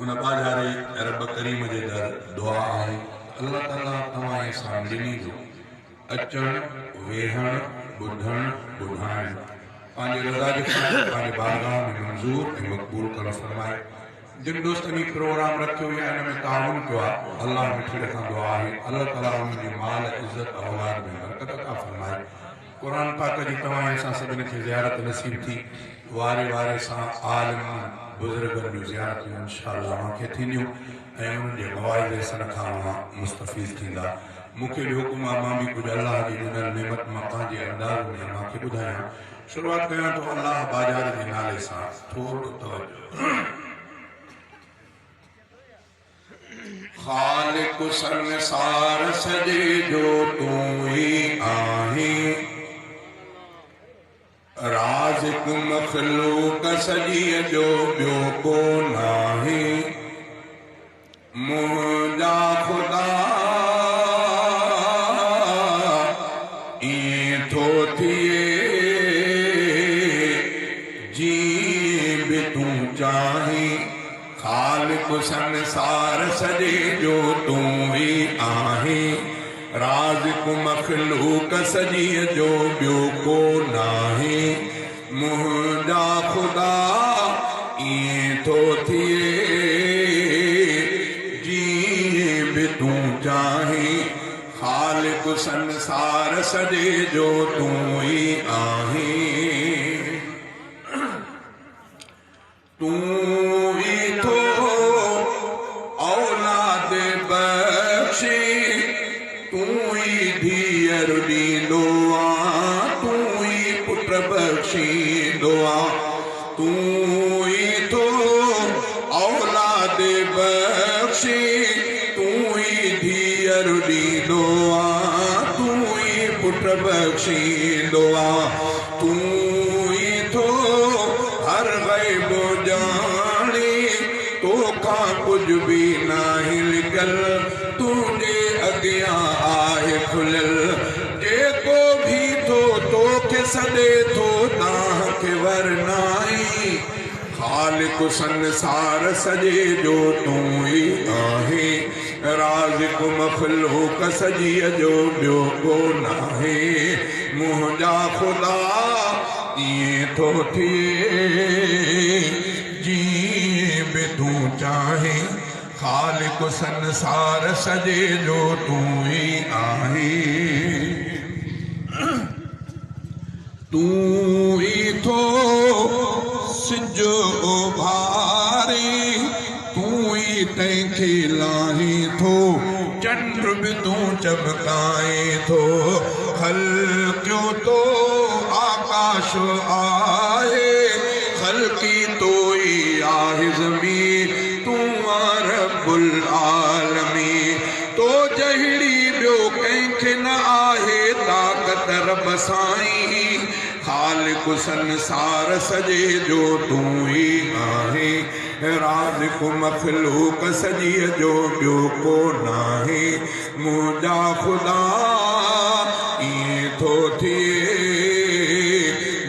उन बाजारे रब करीम जे दर दुआ आहे अल्लाह ताला तव्हां सामने जो अचण वेहण ॿुधण ॿुधाइण पंहिंजे रज़ा जे पंहिंजे बारगाह में मंज़ूर ऐं मक़बूल करण फरमाए। जिन दोस्तनि प्रोग्राम रखियो या इन में ताउन कयो आहे अल्लाह मिठी रखंदो आहे अल्लाह ताला उनजी माल इज़त औलाद में बरकत अता फरमाए। क़ुर पाक जी तव्हां सां सभिनी खे ज़ियारत नसीब थी वारे वारे सां आलिम बुज़ुर्गनि जूं ज़ियारतूं इंशाअल्लाह मूंखे थींदियूं ऐं उन्हनि जे मवाइज़े सन खां मुस्तफ़ीज़ थींदा। मूंखे बि हुकुम आहे मां बि कुझु अल्लाह जी ॾिनल नेमत मां पंहिंजे अंदाज़ में मूंखे ॿुधायां। शुरूआत कयां थो अल्लाह बाजार जे नाले सां थोरो तवजो। ख़ालिक़ संसार सॼे जो तूं ई आहीं राज़िक़ मख़लूक़ सॼीअ जो ॿियो को नाहे मुंहिंजा ख़ुदा ईअं थो थिए जीअं बि तूं चाहीं। ख़ालिक़ संसार सॼे जो तूं ई आहीं राज़िक़ मख़लूक़ सॼीअ जो ॿियो को नाहे मुंहिंजा ख़ुदा ईअं थो थिए जीअं बि तूं चाहीं। ख़ालिक़ संसार सॼे जो तूं ई आहीं तूं ई थो औलाद बख़्शे तूं ई धीअरु ॾींदो आहे तूं ई पुट बख़्शींदो आहे तूं ई थो औलाद बख़्शे तूं ई धीअरु ॾींदो आहे तूं ई पुट बख़्शींदो आहे तूं ई थो हर ग़ैब ॼाणे तोखां कुझु बि नाहे लिकल तुंहिंजे अॻियां आहे खुलियल जेको बि थो तोखे सॾे थो तव्हांखे वरनाई। ख़ालिक़ संसार सॼे जो तूं ई आहीं राज़िक़ मख़लूक़ सॼीअ जो ॿियो को नाहे मुंहिंजा ख़ुदा ईअं थो थिए जीअं बि तूं चाहीं। ख़ालिक़ संसार सॼे जो तूं ई आहीं तूं ई थो सिज उभारे तूं ई तंहिंखे लाहीं थो चंड बि तूं चमकाए थो ख़ल्क़ियो तो आकाश आहे ख़ल्क़ी तो ई आहे ज़मीन तूं रब्बुल आलमीन तो जहिड़ी ॿियो कंहिंखे न आहे ताक़त रब साईं। ख़ालिक़ संसार सॼे जो तूं ई आहीं राज़िक़ मख़लूक़ सॼीअ जो ॿियो को नाहे मुंहिंजा ख़ुदा ईअं थो थिए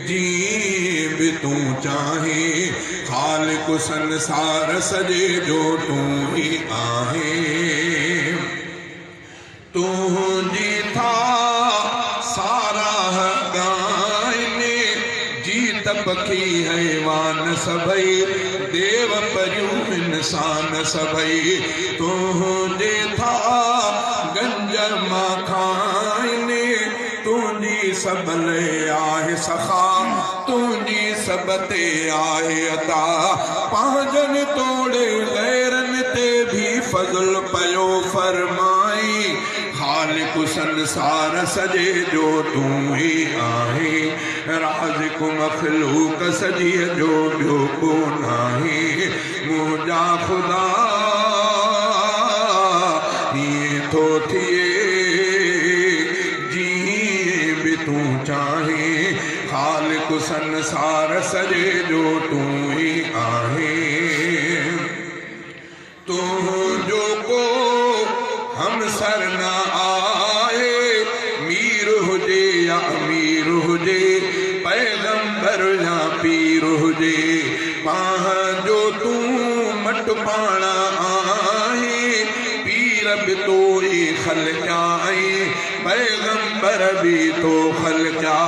जीअं बि तूं चाहीं। ख़ालिक़ संसार सॼे जो तूं ई आहीं तुंहिंजी था साराह ॻाइनि जीत पखी हैवान सभई देव परियूं इंसान सभई तुंहिंजे था गंज मां खाइनि तुंहिंजी सबल आहे सखा तुंहिंजी सब ते आहे अता पंहिंजनि तोड़े ग़ैरनि ते बि फज़ल पयो फरमाई। ख़ालिक़ संसार सॼे जो तूं ई आहीं राज़िक़ मख़लूक़ सॼीअ जो ॿियो को नाहे मुंहिंजा ख़ुदा ईअं थो थिए जीअं बि तूं चाहीं। ख़ालिक़ संसार सॼे जो तूं ई आहीं तुंहिंजो को हमसर न आहे मीर हुजे या अमीर हुजे पैगंबर या पीर हुजे पंहिंजो तूं मट पा पाण आहीं, पीर भी तो ही खलक़ा आहीं, पैगंबर भी तो खलक़ा,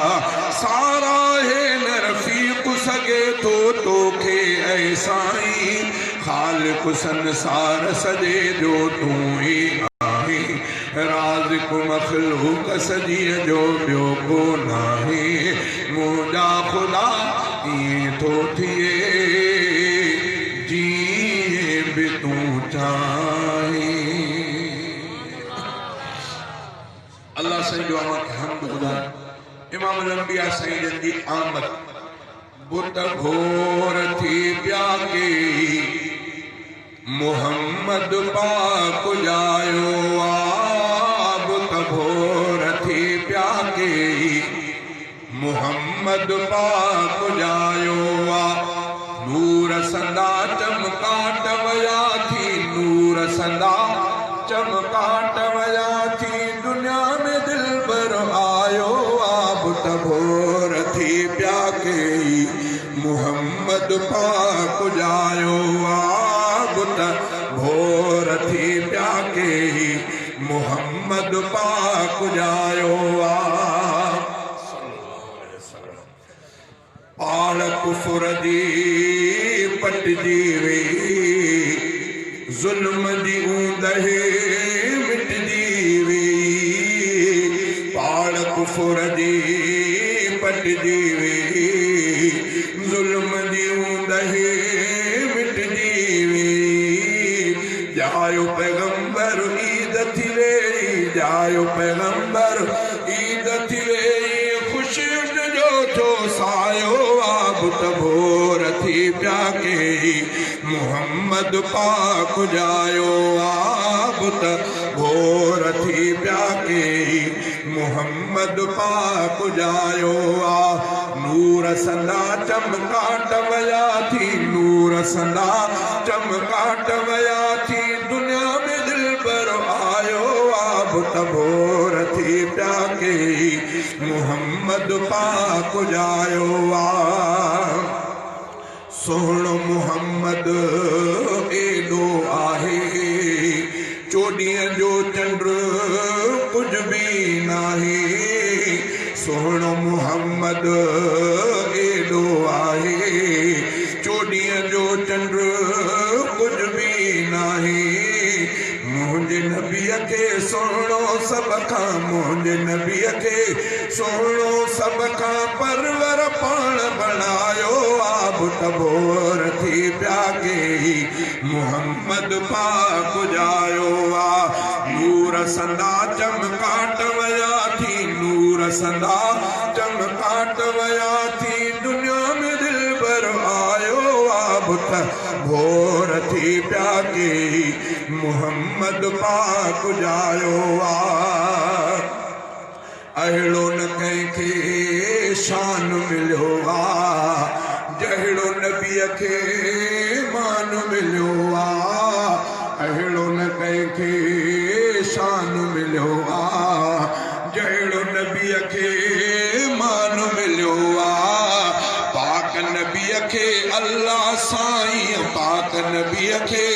सारा है न रफ़ीक़ सगे तो खे ऐ साईं, ख़ालिक़ संसार सजे जो तू ही आहीं, राज़िक़ मख़लूक़ सजीअ जो ॿियो को नाहे, मुंहिंजा ख़ुदा ईअं थो थिए जीअं बि तूं चाहीं। अल्लाह साईं जो हम्द ॿुधाए। इमाम अंबिया साईं जन जी आमद बुत घोर थी पिया के, मोहम्मद पाक जायो आ, बुत घोर थी पिया के, मोहम्मद पाक जायो आ, नूर संदा चमकाट वया थी, नूर संदा चमकाट वया थी, दुनिया में दिलबर आयो आ, बुत घोर थी पिया के, मोहम्मद पाक जायो आ, बुत घोर थी पिया के, मोहम्मद पाक जायो आ। पाड़ कुफर जी पटजी वे, ज़ुल्म जी ऊंदहि मिटजी वे, पाड़ कुफर जी पटजी वे, ज़ुल्म जी ऊंदहि मिटजी वे, जायो पैगंबर ईद थी वेई, जायो पैगंबर ईद थी वेई, ख़ुशियुनि जो थो सायो आ, बुत घोर थी पिया के, मोहम्मद पाक जायो आ, बुत घोर थी पिया के, मोहम्मद पाक जायो आ, नूर संदा चमकाट वया थी, नूर संदा चमकाट वया थी, दुनिया में दिलबर आयो आ, बुत घोर थी पिया के, मोहम्मद पाक जायो आ। सोहणो मोहम्मद एॾो आहे, चोॾींहं जो चंड कुझु बि नाहे, सोहणो मोहम्मद एॾो आहे, चोॾींहं जो चंड कुझु बि नाहे, मुंहिंजे नबीअ खे सोहणो सभ खां, मुंहिंजे नबीअ खे सोहणो सभ खां परवर पाण बणायो आ, बुत घोर थी पिया के, मोहम्मद पाक जायो आ, नूर संदा चमकाट वया थी, नूर संदा चमकाट वया थी, दुनिया में दिलबर आयो आ, बुत घोर थी पिया के, मोहम्मद पाक जायो आ। अहिड़ो न कंहिंखे शान मिलियो आ, जहिड़ो नबीअ खे मान मिलियो आ, अहिड़ो न कंहिंखे शान मिलियो आ, जहिड़ो नबीअ खे मान मिलियो आ, पाक नबीअ खे अल्लाह साईं, पाक नबीअ खे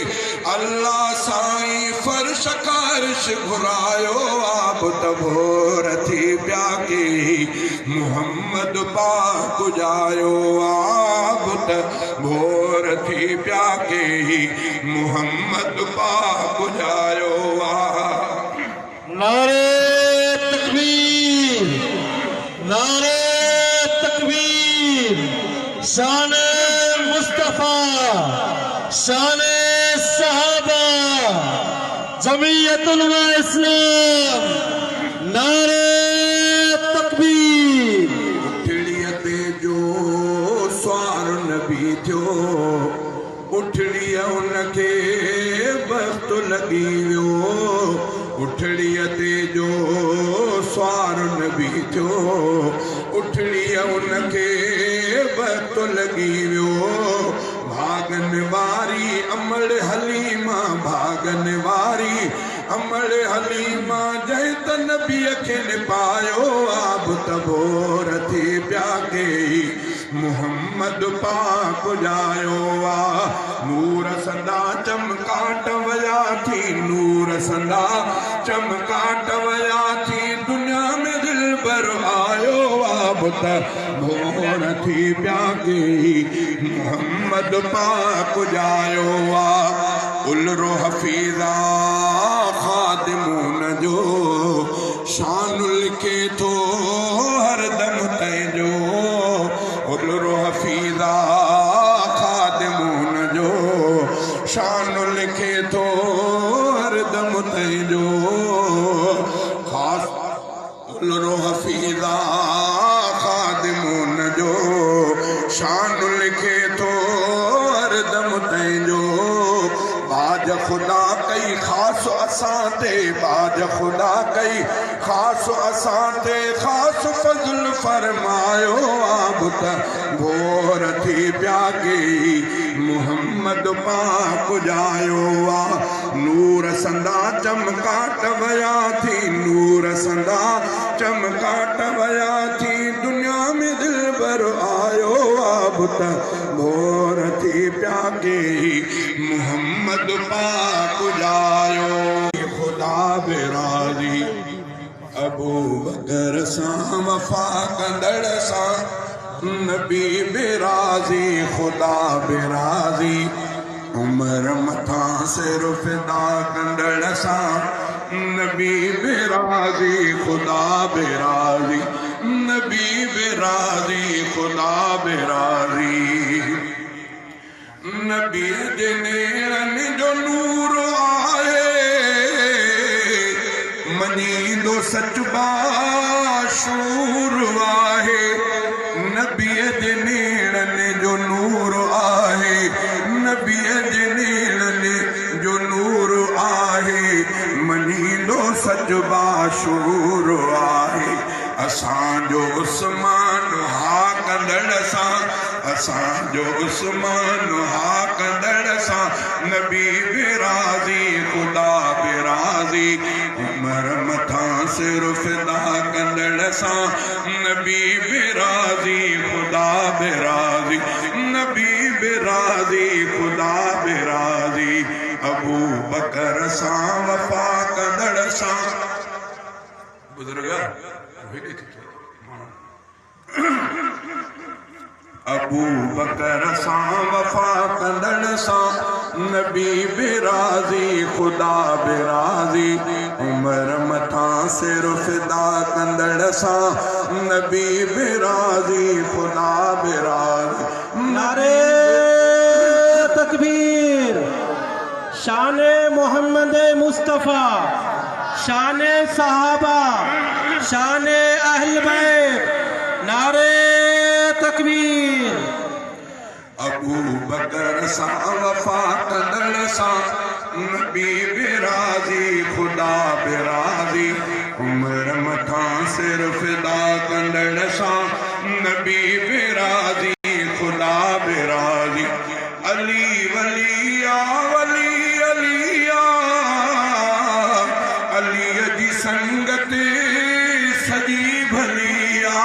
अल्लाह साईं फर्श कारश घुरायो आ, बुत घोर थी पिया के, मोहम्मद पाक जायो आ, बुत घोर थी पिया के, मोहम्मद पाक जायो आ। नारे तकबीर, नारे तकबीर, शान मुस्तफा, शान सहाबा, जमीयतुल इस्लाम, नारे तकबीर। उठड़ीअ ते जो स्वार नबी थियो, उठड़ीअ उनखे बख़्त लॻी वियो, उठड़ीअ ते जो स्वार नबी थियो, उठड़ीअ उनखे बख़्त लॻी वियो, भागन वारी अमल हलीमा, भागन वारी अमल हलीमा, जंहिं त नबीअ खे निपायो आ, बुत घोर थी पिया के, मोहम्मद पाक जायो आ, नूर संदा चमक काट वया थी नूर संदा चमकाट वया थी दुनिया में दिल भर आयो आबत भोर थी प्यागे मोहम्मद पाक जायो उलरो हफीजा खादिमून जो शान लिखे तो हर दम तैजो उलरो हफीजा खादिमून जो शान लिखे तो हर दम तैजो खास उलरो हफीजा खादिमून जो शान लिखे तो हर दम तैजो बाज खुदा कई खास असांते बाज खुदा कई खास असांते खास फजल फरमायो आबत भोर थी प्यागे मोहम्मद पाक जायो नूर संदा चमकाट वया थी नूर संदा चमकाट वया थी दुनिया में दिल भर आयो आबत भोर थी प्यागे मोहम्मद पाक जायो खुदा बेराजी अबू बकर सां वफा कंदड़ सां नबी बेराजी खुदा बेराजी उमर मथा सिर फिदा कंदड़ सां नबी बेराजी खुदा बेराजी नबी बेराजी खुदा बेराजी नबी जनेरन जो नूर आए मनी दो सच बाशूर आहे नबी जनेरन जो नूर आहे नबी जनेरन जो नूर आहे मनी दो सच बाशूर आहे असांजो उस्मान हा कंदड़ सां असांजो उस्मान हा कंदड़ सां नबी बेराजी खुदा बेराजी उमर मथा सिर फिदा कंदड़ सां नबी बेराजी खुदा बेराजी नबी बेराजी खुदा बेराजी अबू बकर सां वफा कंदड़ सां बुजुर्ग अबू बकर सां वफा कंदड़ सां नबी बेराजी खुदा बेराजी उमर मथा सिर फिदा कंदड़ सां नबी बेराजी खुदा बेराजी नारे तकबीर शान मोहम्मद मुस्तफ़ा शान सहाबा शान अहल बैत नारे तकबीर अबू बकर सां वफा कंदड़ सां नबी बेराजी खुदा बेराजी उमर मथा सिर फिदा कंदड़ सां नबी बेराजी खुदा बेराजी अली वलिया वली अलिया अली जी संगत सजी भलिया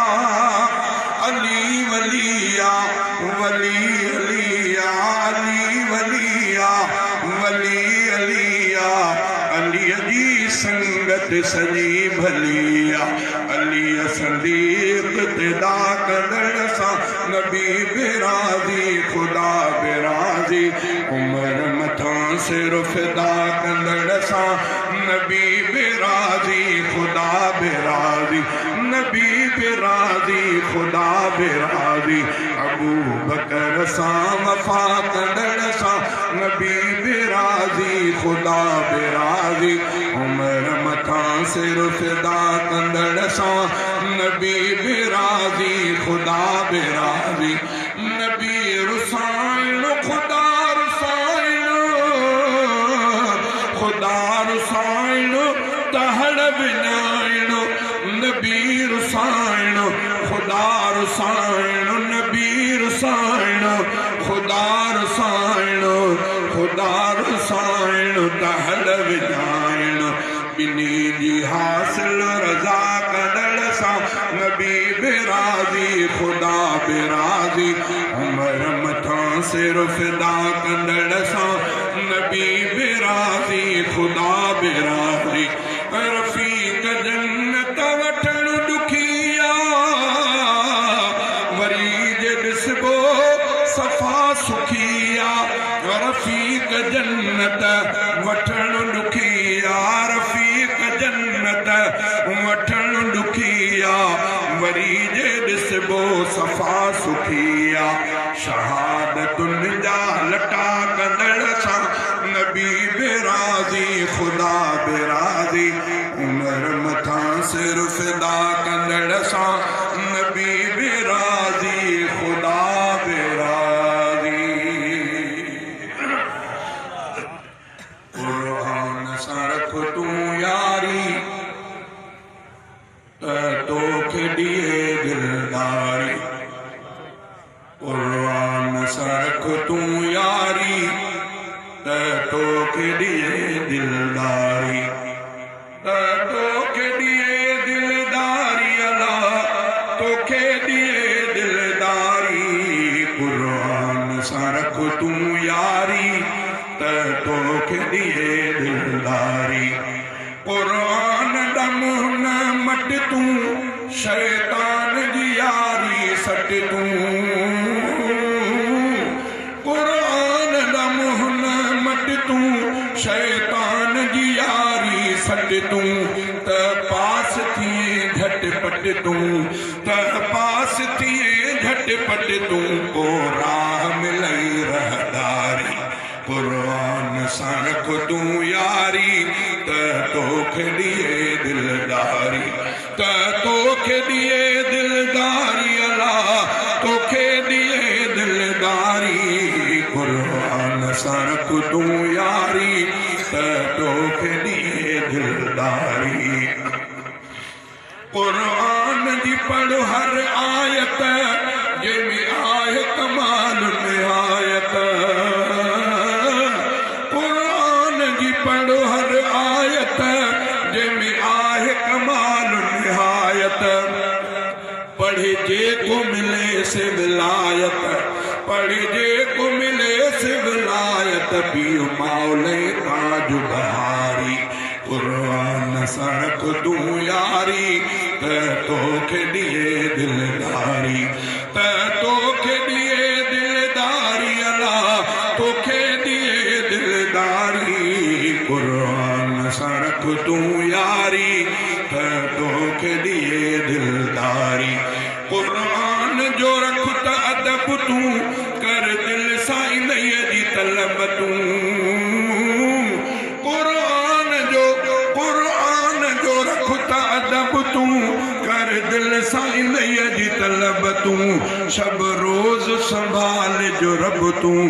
अली वलिया वली अलिया अली वलिया वली अलिया अली जी संगत सजी भलिया अली संदीप तिदा कंदड़ सां नबी बेराजी खुदा बेराजी उमर मथा सिर फिदा कंदड़ सां नबी बेराजी खुदा बेराजी नबी बेराजी खुदा बेराजी अबू बकर सां वफा कंदड़ सां नबी बेराजी खुदा बेराजी उमर मथा सिर फिदा कंदड़ सां नबी बेराजी खुदा बेराजी नबी रुसाइण खुदा रुसाइण खुदा रुसाइण तहड़ विञाइण नबी रुसाइण खुदा रुसाइण नबी रुसाइण खुदा रुसाइण खुदा रुसाइण तहड़ विञाइण बिनी जी हासिल रज़ा कंदड़ सां नबी बेराजी खुदा बेराजी उमर मथा सिर फिदा कंदड़ सां नबी बिराज़ी खुदा बिराज़ी रफ़ीक जन्नत वठण ॾुखिया वरी जे ॾिसबो सफ़ा सुखिया रफ़ीक जन्नत वठण ॾुखिया रफ़ीक जन्नत वठण ॾुखिया वरी जे ॾिसबो सफ़ा सुखिया शहादतुनि जा लटा कंदड़ सां नबी बिराज़ी खुदा बिराज़ी उमर मथां सिर फिदा कंदड़ सां नबी बिराज़ी खुदा बिराज़ी क़ुर्आन सां रख तूं यारी तोखे ॾिए दिलदारी क़ुर्आन सां रख तूं यारी तोखे ॾिए दिलदारी तोखे ॾिए दिलदारी अल्लाह तोखे ॾिए दिलदारी क़ुर्आन सां रख तूं यारी तोखे ॾिए दिलदारी क़ुर्आन ॾम हुन मट तूं शैतान जी यारी सट तूं क़ुर्आन ॾम हुन मट तूं शैतान जी यारी सट तूं त पास थिए झटपट तूं त पास थिए झटपट तूं पोइ राह मिलई रहदारी क़ुर्आन सां रख तूं यारी तोखे ॾिए दिलदारी तोखे ॾिए दिलदारी अल्लाह तोखे ॾिए दिलदारी क़ुर्आन सां रख तूं यारी तोखे ॾिए दिलदारी क़ुर्आन जी पढ़ हर आयत जंहिंमें आहे कमाल निहायत क़ुर्आन जी पढ़ हर आयत जंहिंमें आहे कमाल निहायत पढ़े जेको मिले से विलायत पढ़े जेको मिले से विलायत पियो मौले ताज बहारी क़ुर्आन सां रख तूं यारी तोखे ॾिए दिलदारी तोखे ॾिए दिलदारी अल्लाह तोखे ॾिए दिलदारी क़ुर्आन सां रख तूं यारी तोखे ॾिए दिलदारी क़ुर्आन जो रख त अदब तूं कर दिल सां इन्हीअ जी तलब तूं क़ुर्आन जो रख त अदब तूं कर दिल सां इन्हीअ जी तलब तूं शब रोज़ संभाल जो रब तूं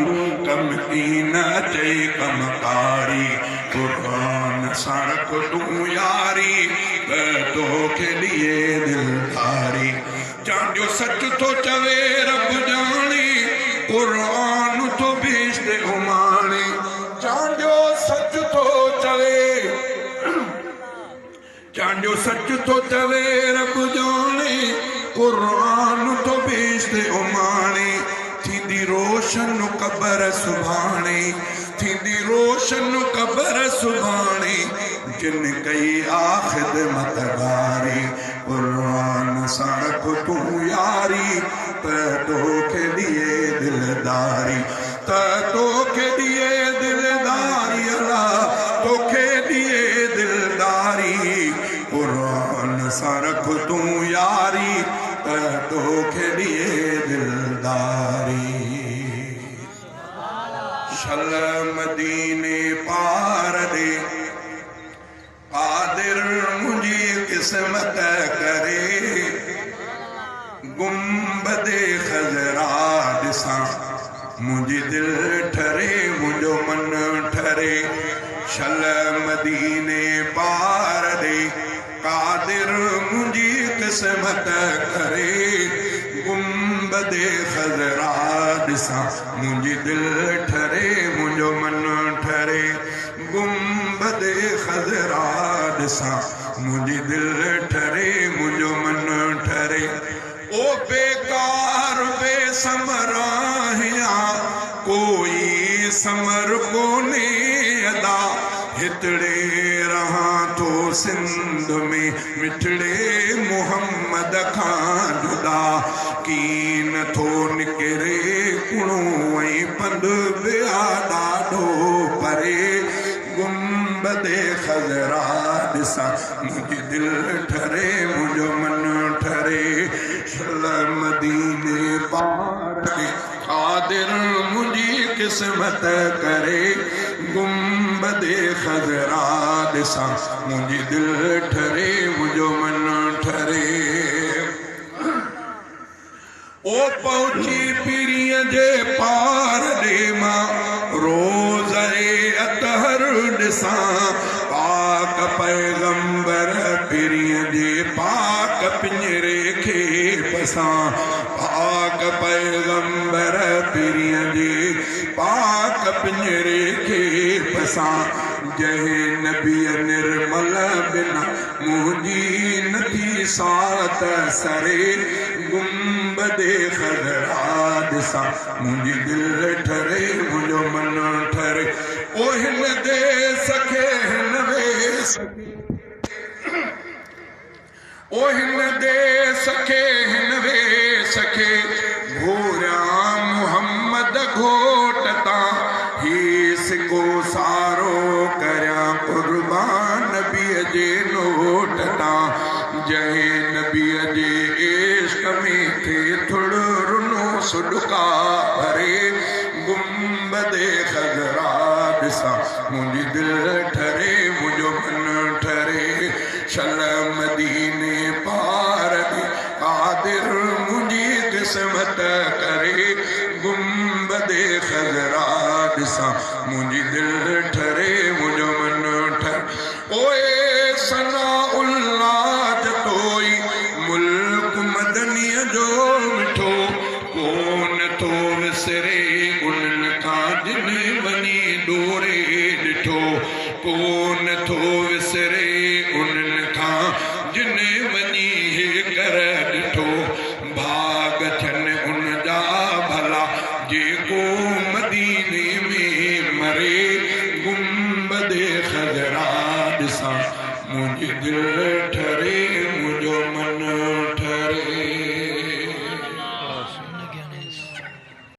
कम की न अचे कमकारी क़ुर्आन सां रख तूं यारी तोखे ॾिए दिलदारी जांजो सच थो चवे रब ॼाणे क़ुर्आन थो बेशते उमाणे जांजो सच थो चवे जांजो सच थो चवे रब ॼाणे क़ुर्आन थो बेशते उमाणे थींदी रोशन क़बर सुभाणे थींदी रोशन क़बर सुभाणे जिन कई आ ख़िदमत गारी क़ुर्आन सां रख तूं यारी तोखे ॾिए दिलदारी तोखे ॾिए दिलदारी अल्लाह तोखे ॾिए दिलदारी क़ुर्आन सां रख तूं यारी तोखे ॾिए दिलदारी शल मदीने पार ॾे कादिर मुंहिंजी क़िस्मत करे गुंबदे ख़ज़रा ॾिसां मुंहिंजी दिलि ठरे मुंहिंजो मन ठरे शल मदीने पार ॾे कादिर मुंहिंजी क़िस्मत करे गुंबदे ख़ज़रा ॾिसां मुंहिंजी दिलि ठरे मुंहिंजो मन ठरे गुंबदे ख़ज़रा ॾिसां मुंहिंजी दिलि ठरे मुंहिंजो मन ठरे ओ बेकार बेसमराहिया हितड़े रहा तो सिंध में मिठड़े मोहम्मद खां जुदा कीन थो निकिरे कुणो ऐं पंध ॿिया ॾाढो परे गुंबदे खज़रा ॾिसां मुंहिंजी दिलि ठरे मुंहिंजो मन ठरे शल मदीने पार ते क़ादिर मुंहिंजी क़िस्मत करे गुंबदे खज़रा ॾिसां मुंहिंजी दिलि ठरे मुंहिंजो मन ठरे ओ पहुची पीरीअ जे पार ॾे मां रोज़े अतहर ॾिसां पाक पैगंबर पीरीअ जे पाक पिंजरे खे पसां पाक पैगंबर पीरीअ जे पाक पिंजरे खे पसां जंहिं नबीअ निर्मल बिना मुंहिंजी नथी सात सरे गुंबदे खज़रा ॾिसां मुंहिंजी दिलि ठरे मुंहिंजो मन ठरे ओ हिन देस खे हिन वेस ओ हिन देस खे हिन वेस खे घोरियां मुहम्मद घोट तां ही सिको सारो करियां क़ुर्बान नबीअ जे नोट तां जंहिं नबीअ जे इश्क में थे थोड़ो रुनो सुडका भरे गुंबदे खज़रा ॾिसां मुंहिंजी दिलि ठरे मुंहिंजो मन ठरे शल मदीने पार ते क़ादिर मुंहिंजी क़िस्मत करे गुंबदे खज़रा ॾिसां मुंहिंजी दिलि ठरे मुंहिंजो मन ठरे ओए सना उल्लाह जतोई मुल्क मदनीअ जो मिठो कोन थो विसरे उन्हनि खां जिन वञी डोरे ॾिठो कोन थो विसरे उन्हनि खां जिन वञी हे कर ॾिठो भाग थियनि उन जा भला जेको मदीने में मरे गुंबदे खज़रा ॾिसां मुंहिंजी दिलि ठरे